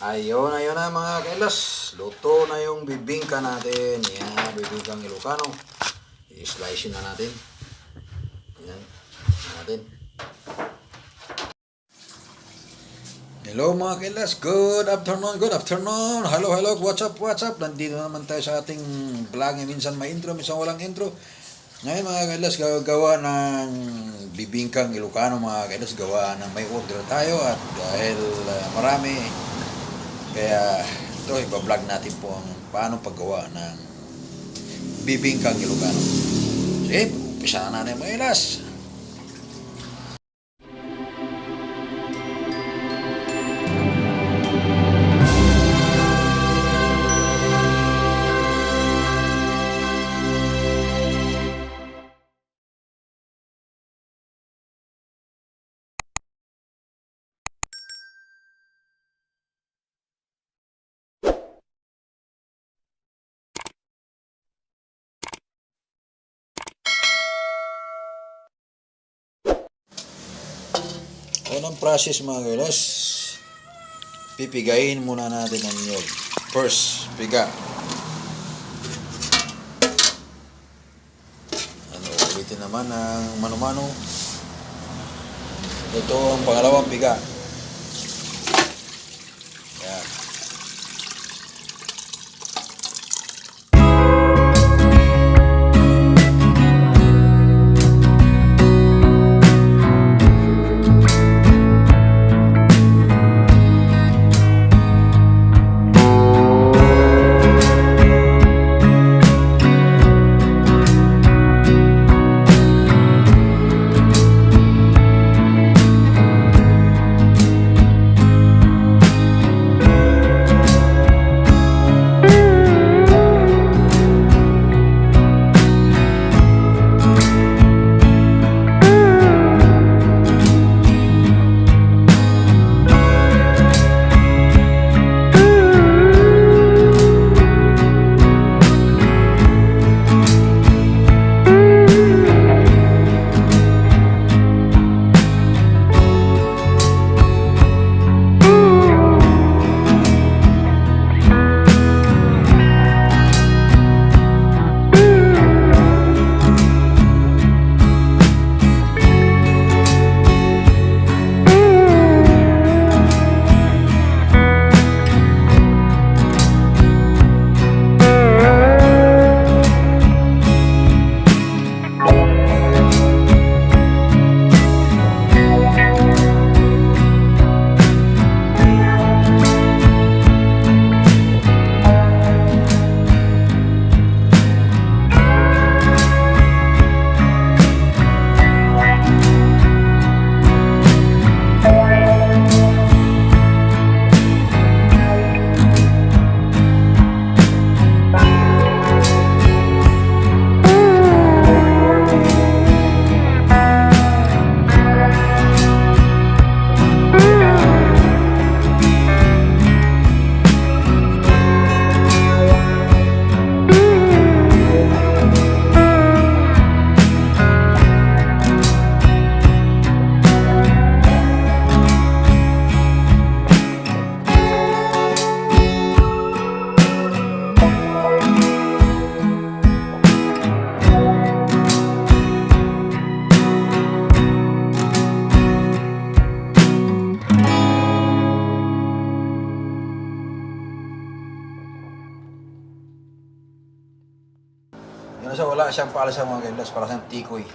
Ayun na mga kailas. Luto na yung bibingka natin. Yan, bibingkang Ilocano. I-slice na natin. Yan, natin. Hello mga kailas. Good afternoon, good afternoon. Hello, what's up, Nandito naman tayo sa ating vlog. Minsan may intro, minsan walang intro. Ngayon mga kailas, gagawa ng bibingkang Ilocano mga kailas. Gawa ng may order tayo at dahil marami, kaya ito, iba-vlog natin po ang paano paggawa ng bibingkang Ilocano. Sige, umpisa na natin mga ilas. Unang process mga kailas, pipigayin muna natin ang niyog. First, piga. Ulitin naman ang mano-mano. Ito ang pangalawang piga. Yan. Yun na siya, wala siyang paalas sa mga kailas, para siyang tikoy.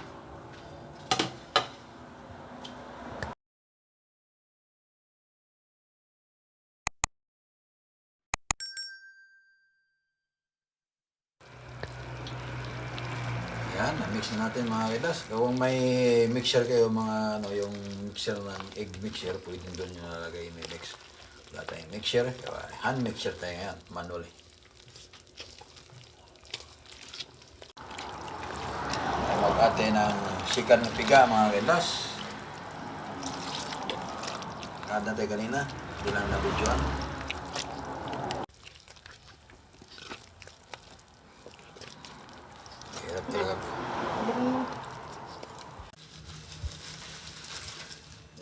Yan, na-mix na natin mga kailas. Kung may mixer kayo, mga yung mixer ng egg mixer, pwede doon nyo nalagay may mix. Wala tayong mixer, hand mixer tayo ngayon, manual eh. Mag-ate ng sikat ng piga mga kailas. Kada tayo kanina, hindi lang na-videoan. Hirap talaga.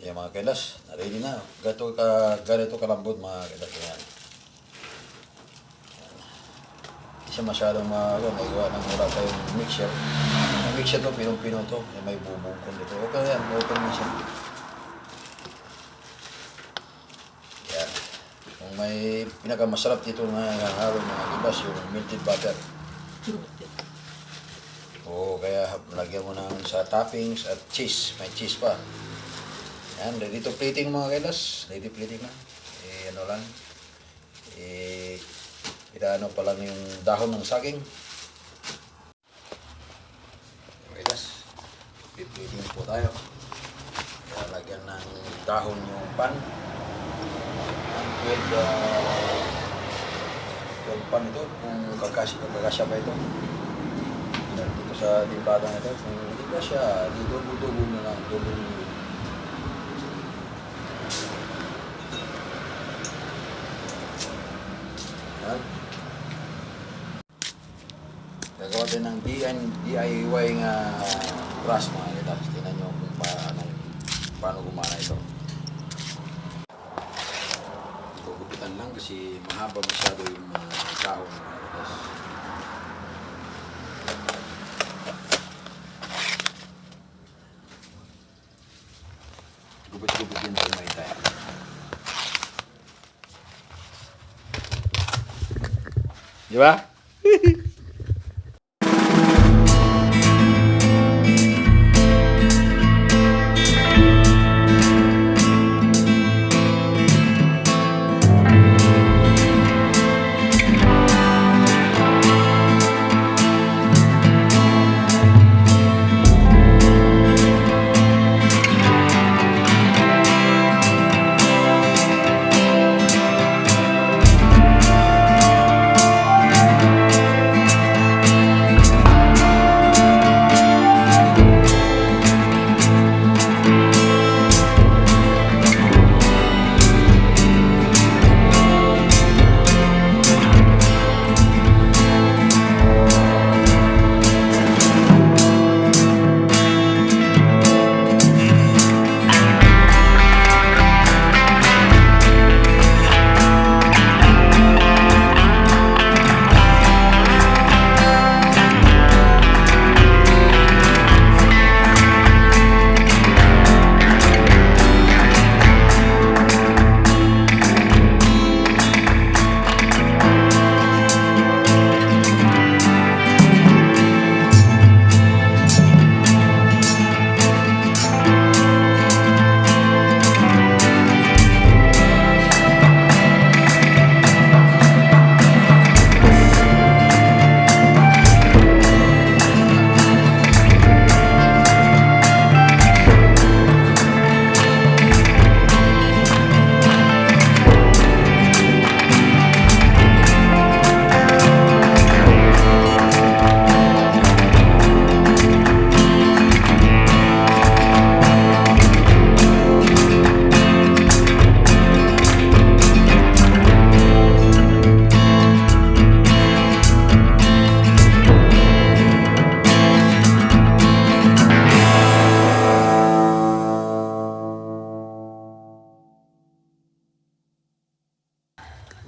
Yan mga kailas, ready na. Ganito kalambot mga kailas. Yan. Hindi siya masyadong magawa ng wala tayong mixture. Ang mixture to, pinong-pino to. May bubungkon dito. Okay yan, open na siya. Yan. Kung may pinakamasarap dito na halo mga kailas, yung melted butter. Oo, kaya lagyan mo ng sa toppings at cheese. May cheese pa. Yan, ready to plating mga kailas. Ready plating na. Ano lang. Inaano pa lang yung dahon ng saging. Kailas. Plating po tayo. Kaya lagyan ng dahon yung pan. Ang 12 pan ito. Kung kakasya pa ito. Dito sa timbada na ito, kung hindi ka siya, di double na lang, double. Yan. Gagawa din ng DIY nga brush mga kailas. Tingnan nyo kung paano gumana ito. Gugupitan lang kasi mahaba masyado yung dahon mga kailas. Gubit-gubit din sa may tayo. Di ba?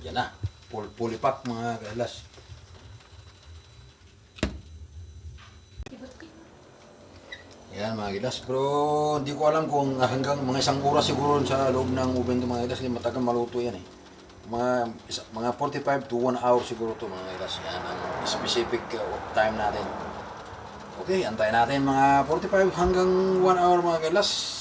Yan na. Fully pack mga kailas. Yan mga kailas. Pero hindi ko alam kung hanggang mga isang oras siguro sa loob ng oven ito mga kailas. Kasi matagal maluto yan eh. Mga 45 to 1 hour siguro ito mga kailas. Yan ang specific time natin. Okay, antayin natin mga 45 hanggang 1 hour mga kailas.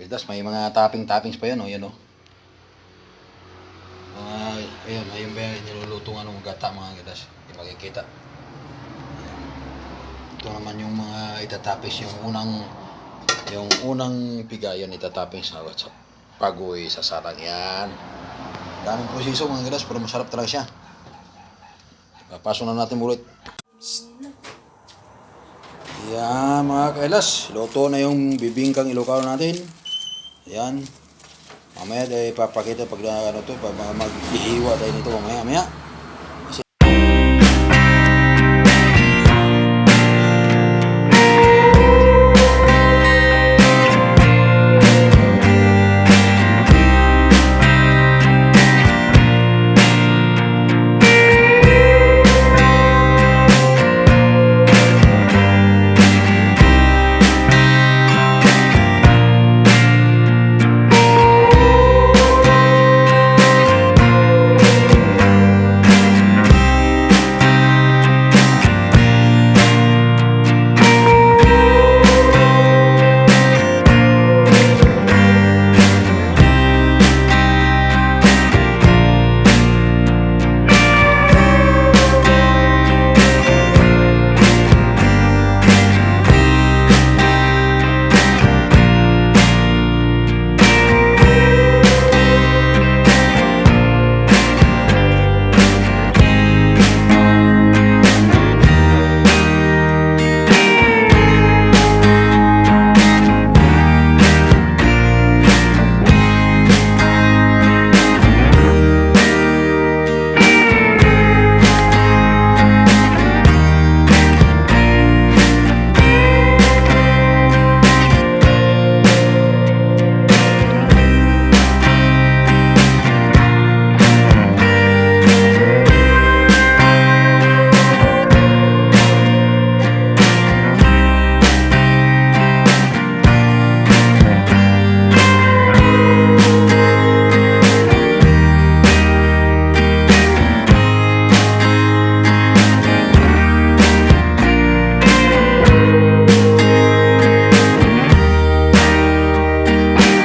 Kailas, may mga toppings pa yan o. Yan o. Ayan, ayun ba yung nilulutong gata mga kailas. Hindi makikita. Ito naman yung mga itatapis, yung unang pigayan itatapis sa pagoy sa salang yan. Daming proseso mga kailas, pero masarap talaga siya. Papaso na natin ulit. Yan mga kailas, luto na yung bibingkang Ilocano natin. Yan. Mamaya tayo ipapakita pag ano to, pag maghihiwa tayo nito mamaya.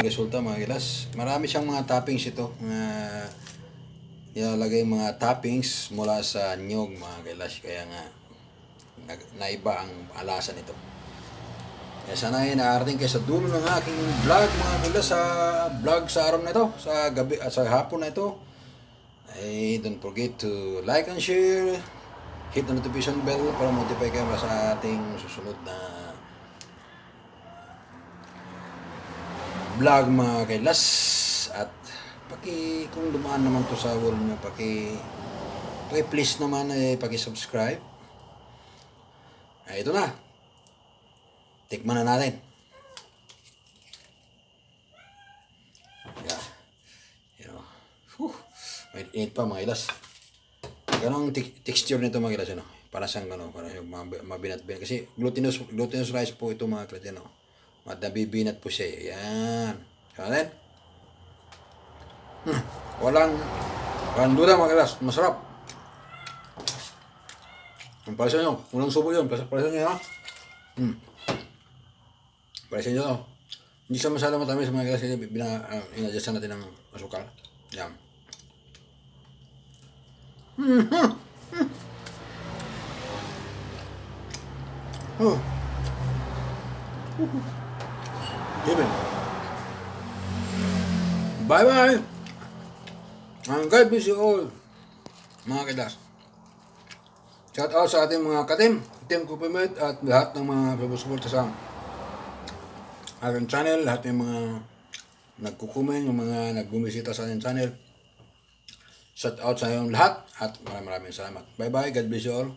Resulta mga gilas, marami siyang mga toppings ito. Ilalagay mga toppings mula sa niyog mga gilas, kaya nga naiba ang alasan nito. Kaya sana ay naarating kayo sa dulo ng aking vlog mga gilas, sa vlog sa araw na ito, sa gabi at sa hapon na ito. Ay don't forget to like and share, hit the notification bell para notify kayo sa ating susunod na vlog mga kailas. At kung dumaan naman to sa wall nyo, please naman paki-subscribe. Ay ito na, tikman na natin. Yeah. You know. May init pa mga kailas. Ganong texture nito mga kailas, para siyang para yung mabinat-binat, kasi glutinous rice po ito mga kailas, Nabibinat po siya. Yan. Kaya natin. Walang duda mga kilas. Masarap. Ang palisa nyo. Unang subo yun. Palisa nyo ha. Palisa nyo. Hindi siya masyadong matamis mga kilas. Inadjustan natin ng asukal. Yan. Even. Bye-bye. God bless you all, mga kilas. Shout out sa ating mga katim, Team Kupimit, at lahat ng mga sumusuporta sa ating channel, lahat ng mga nagkukumen, yung mga nagbumisita sa ating channel. Shout out sa inyong lahat at maraming salamat. Bye-bye. God bless you all.